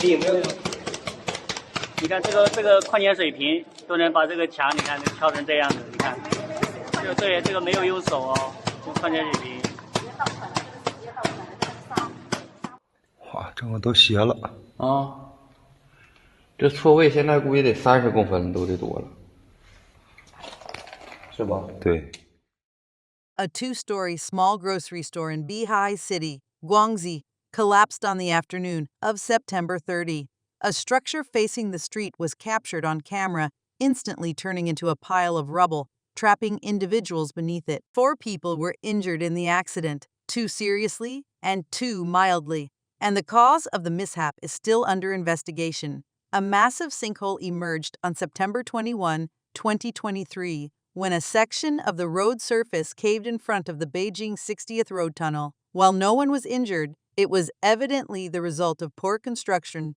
你看这个矿泉水瓶都能把这个墙，你看敲成这样子，你看，这个没有用手哦，用矿泉水瓶。哇，这我都斜了啊！这错位现在估计得30公分都得多了，是吧？对。A two-story small grocery store in Bihai City, Guangxi, collapsed on the afternoon of September 30. A structure facing the street was captured on camera, instantly turning into a pile of rubble, trapping individuals beneath it. 4 people were injured in the accident, 2 seriously and 2 mildly, and the cause of the mishap is still under investigation. A massive sinkhole emerged on September 21, 2023, when a section of the road surface caved in front of the Beijing 60th Road Tunnel. While no one was injured, it was evidently the result of poor construction.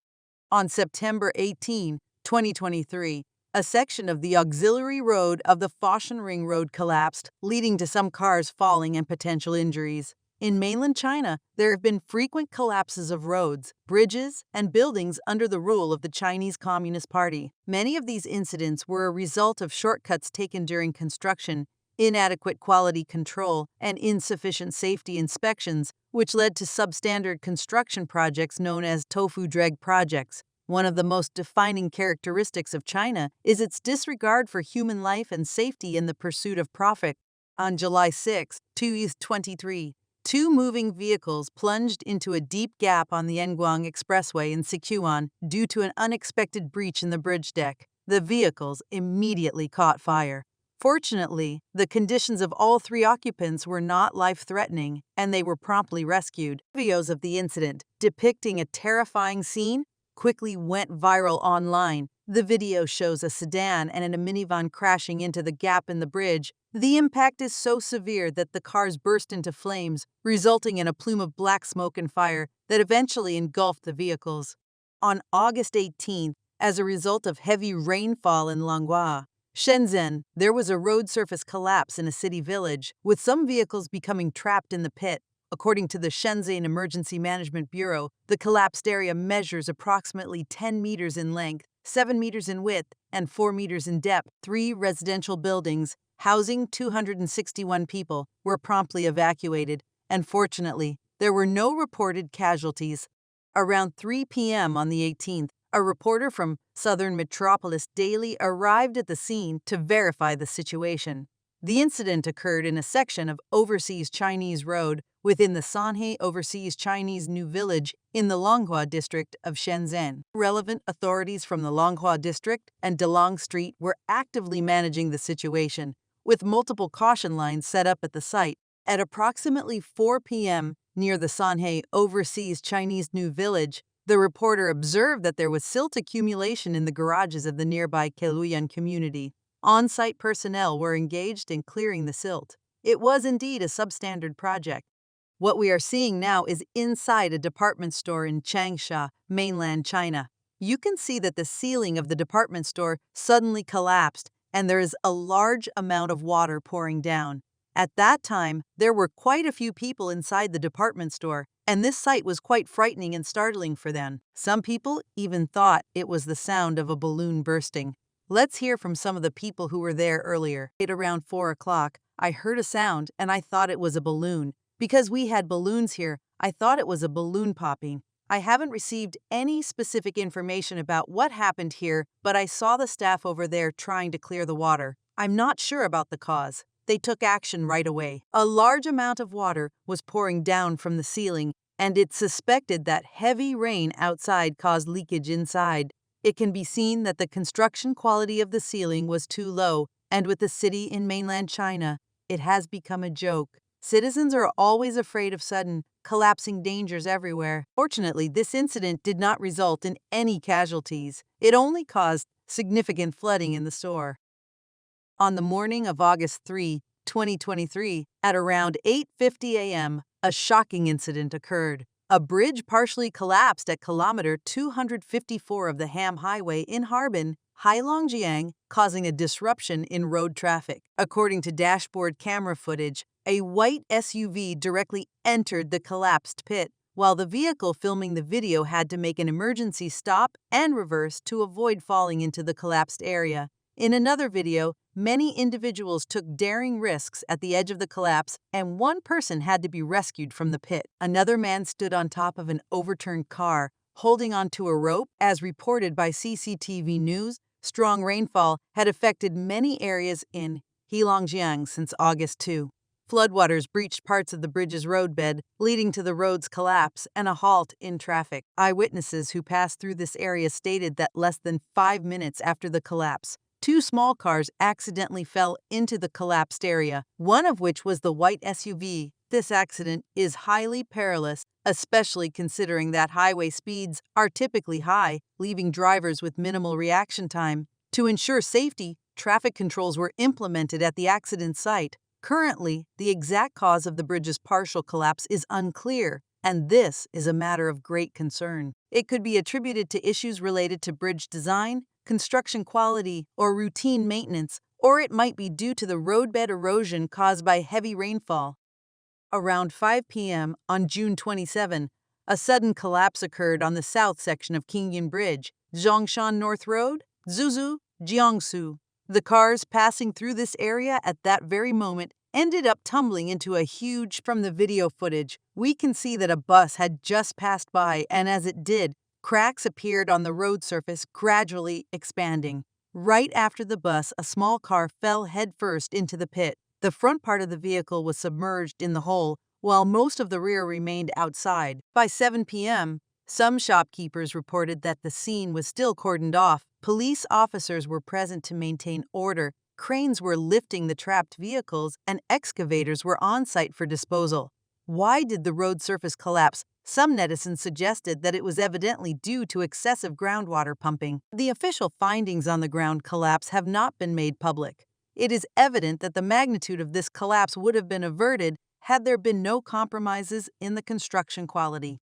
On September 18, 2023, a section of the auxiliary road of the Foshan Ring Road collapsed, leading to some cars falling and potential injuries. In mainland China, there have been frequent collapses of roads, bridges, and buildings under the rule of the Chinese Communist Party. Many of these incidents were a result of shortcuts taken during construction, inadequate quality control, and insufficient safety inspections, which led to substandard construction projects known as Tofu-Dreg projects. One of the most defining characteristics of China is its disregard for human life and safety in the pursuit of profit. On July 6, 2023, 2 moving vehicles plunged into a deep gap on the Yanguang Expressway in Xi'an due to an unexpected breach in the bridge deck. The vehicles immediately caught fire. Fortunately, the conditions of all 3 occupants were not life-threatening, and they were promptly rescued. Videos of the incident, depicting a terrifying scene, quickly went viral online. The video shows a sedan and a minivan crashing into the gap in the bridge. The impact is so severe that the cars burst into flames, resulting in a plume of black smoke and fire that eventually engulfed the vehicles. On August 18th, as a result of heavy rainfall in Longhua, Shenzhen, there was a road surface collapse in a city village, with some vehicles becoming trapped in the pit. According to the Shenzhen Emergency Management Bureau, the collapsed area measures approximately 10 meters in length, 7 meters in width, and 4 meters in depth. 3 residential buildings, housing 261 people, were promptly evacuated, and fortunately, there were no reported casualties. Around 3 p.m. on the 18th, a reporter from Southern Metropolis Daily arrived at the scene to verify the situation. The incident occurred in a section of Overseas Chinese Road within the Sanhe Overseas Chinese New Village in the Longhua district of Shenzhen. Relevant authorities from the Longhua district and Dalong Street were actively managing the situation, with multiple caution lines set up at the site. At approximately 4 p.m., near the Sanhe Overseas Chinese New Village, the reporter observed that there was silt accumulation in the garages of the nearby Keluyan community. On-site personnel were engaged in clearing the silt. It was indeed a substandard project. What we are seeing now is inside a department store in Changsha, mainland China. You can see that the ceiling of the department store suddenly collapsed, and there is a large amount of water pouring down. At that time, there were quite a few people inside the department store, and this sight was quite frightening and startling for them. Some people even thought it was the sound of a balloon bursting. Let's hear from some of the people who were there earlier. At around 4 o'clock, I heard a sound and I thought it was a balloon. Because we had balloons here, I thought it was a balloon popping. I haven't received any specific information about what happened here, but I saw the staff over there trying to clear the water. I'm not sure about the cause. They took action right away. A large amount of water was pouring down from the ceiling, and it's suspected that heavy rain outside caused leakage inside. It can be seen that the construction quality of the ceiling was too low, and with the city in mainland China, it has become a joke. Citizens are always afraid of sudden, collapsing dangers everywhere. Fortunately, this incident did not result in any casualties. It only caused significant flooding in the store. On the morning of August 3, 2023, at around 8:50 a.m., a shocking incident occurred. A bridge partially collapsed at kilometer 254 of the Ham Highway in Harbin, Heilongjiang, causing a disruption in road traffic. According to dashboard camera footage, a white SUV directly entered the collapsed pit, while the vehicle filming the video had to make an emergency stop and reverse to avoid falling into the collapsed area. In another video, many individuals took daring risks at the edge of the collapse, and one person had to be rescued from the pit. Another man stood on top of an overturned car, holding onto a rope. As reported by CCTV News, strong rainfall had affected many areas in Heilongjiang since August 2. Floodwaters breached parts of the bridge's roadbed, leading to the road's collapse and a halt in traffic. Eyewitnesses who passed through this area stated that less than 5 minutes after the collapse, 2 small cars accidentally fell into the collapsed area, one of which was the white SUV. This accident is highly perilous, especially considering that highway speeds are typically high, leaving drivers with minimal reaction time. To ensure safety, traffic controls were implemented at the accident site. Currently, the exact cause of the bridge's partial collapse is unclear, and this is a matter of great concern. It could be attributed to issues related to bridge design, construction quality, or routine maintenance, or it might be due to the roadbed erosion caused by heavy rainfall. Around 5 p.m. on June 27, a sudden collapse occurred on the south section of Qingyun Bridge, Zhongshan North Road, Zhuzhou, Jiangsu. The cars passing through this area at that very moment ended up tumbling into a huge. From the video footage, we can see that a bus had just passed by, and as it did, cracks appeared on the road surface, gradually expanding. Right after the bus, a small car fell headfirst into the pit. The front part of the vehicle was submerged in the hole, while most of the rear remained outside. By 7 p.m., some shopkeepers reported that the scene was still cordoned off. Police officers were present to maintain order. Cranes were lifting the trapped vehicles, and excavators were on site for disposal. Why did the road surface collapse? Some netizens suggested that it was evidently due to excessive groundwater pumping. The official findings on the ground collapse have not been made public. It is evident that the magnitude of this collapse would have been averted had there been no compromises in the construction quality.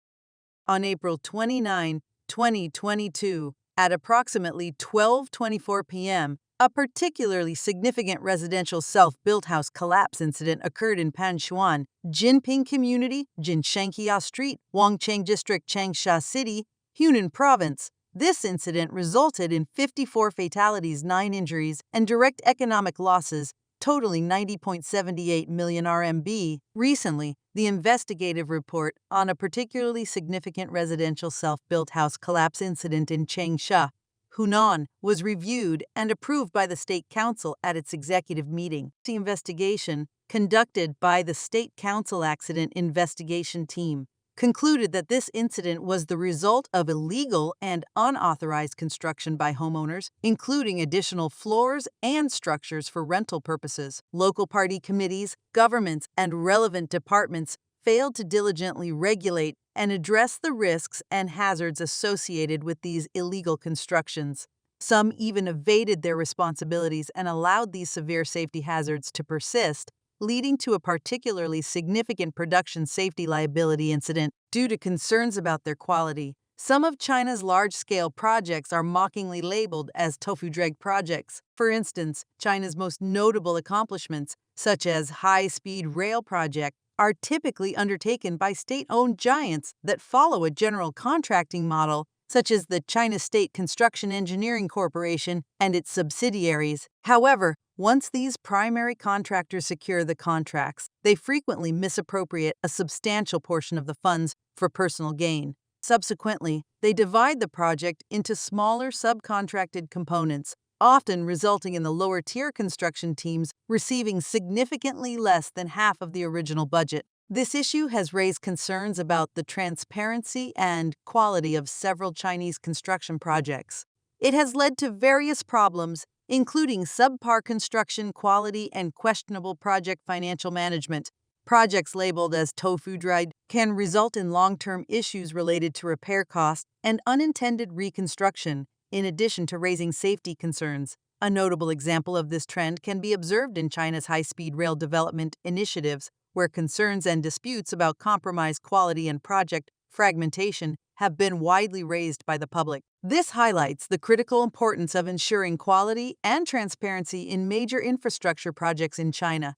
On April 29, 2022, at approximately 12:24 p.m., a particularly significant residential self-built house collapse incident occurred in Panshuan, Jinping Community, Jinshanqiao Street, Wangcheng District, Changsha City, Hunan Province. This incident resulted in 54 fatalities, 9 injuries, and direct economic losses, totaling 90.78 million RMB. Recently, the investigative report on a particularly significant residential self-built house collapse incident in Changsha, Hunan, was reviewed and approved by the State Council at its executive meeting. The investigation, conducted by the State Council Accident Investigation Team, concluded that this incident was the result of illegal and unauthorized construction by homeowners, including additional floors and structures for rental purposes. Local party committees, governments, and relevant departments failed to diligently regulate and address the risks and hazards associated with these illegal constructions. Some even evaded their responsibilities and allowed these severe safety hazards to persist, leading to a particularly significant production safety liability incident. Due to concerns about their quality, some of China's large-scale projects are mockingly labeled as Tofu-Dreg projects. For instance, China's most notable accomplishments, such as high-speed rail projects, are typically undertaken by state-owned giants that follow a general contracting model, such as the China State Construction Engineering Corporation and its subsidiaries. However, once these primary contractors secure the contracts, they frequently misappropriate a substantial portion of the funds for personal gain. Subsequently, they divide the project into smaller subcontracted components, often resulting in the lower-tier construction teams receiving significantly less than half of the original budget. This issue has raised concerns about the transparency and quality of several Chinese construction projects. It has led to various problems, including subpar construction quality and questionable project financial management. Projects labeled as Tofu-Dreg can result in long-term issues related to repair costs and unintended reconstruction, in addition to raising safety concerns. A notable example of this trend can be observed in China's high-speed rail development initiatives, where concerns and disputes about compromised quality and project fragmentation have been widely raised by the public. This highlights the critical importance of ensuring quality and transparency in major infrastructure projects in China.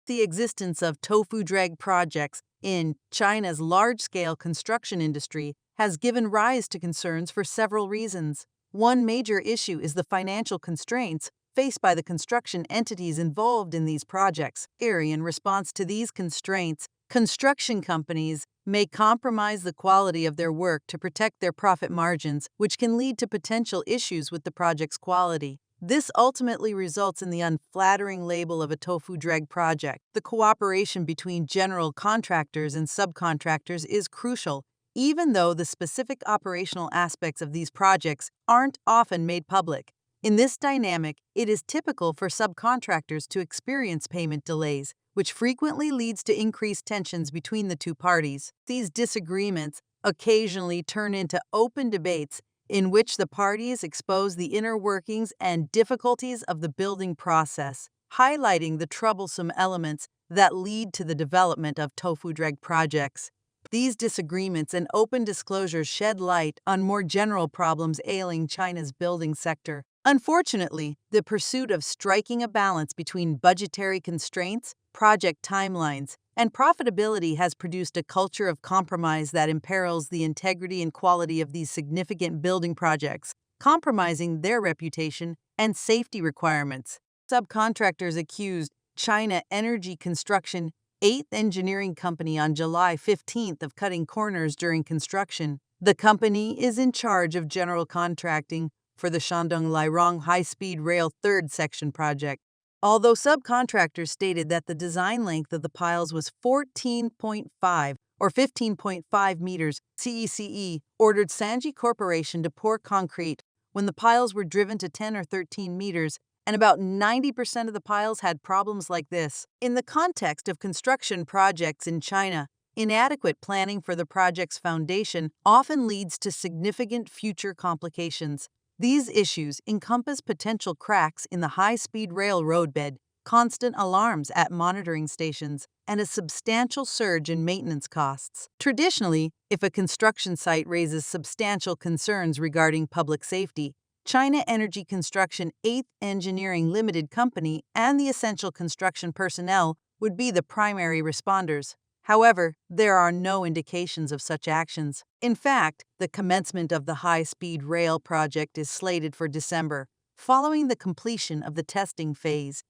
The existence of Tofu-Dreg projects in China's large-scale construction industry has given rise to concerns for several reasons. One major issue is the financial constraints faced by the construction entities involved in these projects. In response to these constraints, construction companies may compromise the quality of their work to protect their profit margins, which can lead to potential issues with the project's quality. This ultimately results in the unflattering label of a Tofu-Dreg project. The cooperation between general contractors and subcontractors is crucial, even though the specific operational aspects of these projects aren't often made public. In this dynamic, it is typical for subcontractors to experience payment delays, which frequently leads to increased tensions between the two parties. These disagreements occasionally turn into open debates in which the parties expose the inner workings and difficulties of the building process, highlighting the troublesome elements that lead to the development of Tofu-Dreg projects. These disagreements and open disclosures shed light on more general problems ailing China's building sector. Unfortunately, the pursuit of striking a balance between budgetary constraints, project timelines, and profitability has produced a culture of compromise that imperils the integrity and quality of these significant building projects, compromising their reputation and safety requirements. Subcontractors accused China Energy Construction, 8th engineering company, on July 15th of cutting corners during construction. The company is in charge of general contracting for the Shandong-Lairong high-speed rail third section project. Although subcontractors stated that the design length of the piles was 14.5 or 15.5 meters, CECE ordered Sanji Corporation to pour concrete when the piles were driven to 10 or 13 meters, and about 90% of the piles had problems like this. In the context of construction projects in China, inadequate planning for the project's foundation often leads to significant future complications. These issues encompass potential cracks in the high-speed rail roadbed, constant alarms at monitoring stations, and a substantial surge in maintenance costs. Traditionally, if a construction site raises substantial concerns regarding public safety, China Energy Construction 8th Engineering Limited Company and the essential construction personnel would be the primary responders. However, there are no indications of such actions. In fact, the commencement of the high-speed rail project is slated for December, following the completion of the testing phase.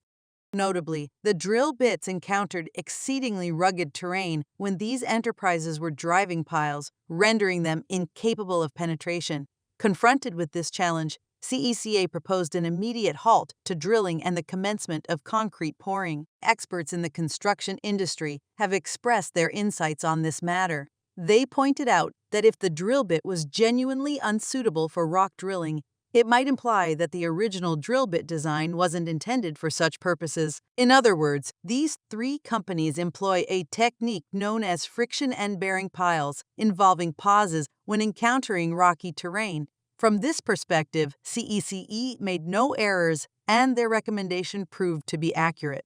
Notably, the drill bits encountered exceedingly rugged terrain when these enterprises were driving piles, rendering them incapable of penetration. Confronted with this challenge, CECA proposed an immediate halt to drilling and the commencement of concrete pouring. Experts in the construction industry have expressed their insights on this matter. They pointed out that if the drill bit was genuinely unsuitable for rock drilling, it might imply that the original drill bit design wasn't intended for such purposes. In other words, these three companies employ a technique known as friction end-bearing piles, involving pauses when encountering rocky terrain. From this perspective, CECE made no errors, and their recommendation proved to be accurate.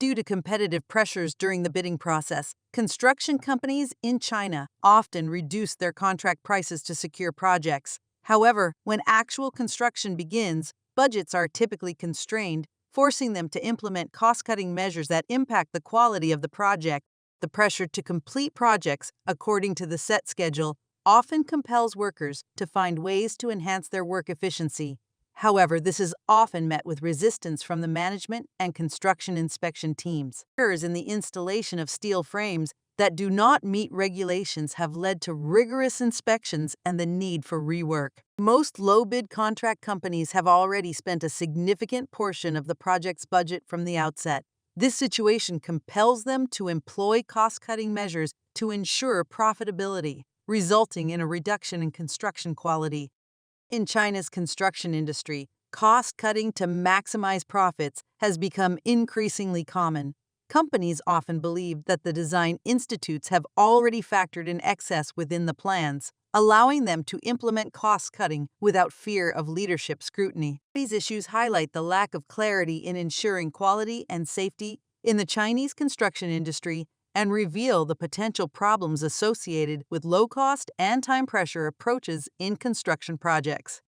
Due to competitive pressures during the bidding process, construction companies in China often reduce their contract prices to secure projects. However, when actual construction begins, budgets are typically constrained, forcing them to implement cost-cutting measures that impact the quality of the project. The pressure to complete projects according to the set schedule often compels workers to find ways to enhance their work efficiency. However, this is often met with resistance from the management and construction inspection teams. Errors in the installation of steel frames that do not meet regulations have led to rigorous inspections and the need for rework. Most low-bid contract companies have already spent a significant portion of the project's budget from the outset. This situation compels them to employ cost-cutting measures to ensure profitability, resulting in a reduction in construction quality. In China's construction industry, cost-cutting to maximize profits has become increasingly common. Companies often believe that the design institutes have already factored in excess within the plans, allowing them to implement cost-cutting without fear of leadership scrutiny. These issues highlight the lack of clarity in ensuring quality and safety in the Chinese construction industry and reveal the potential problems associated with low-cost and time-pressure approaches in construction projects.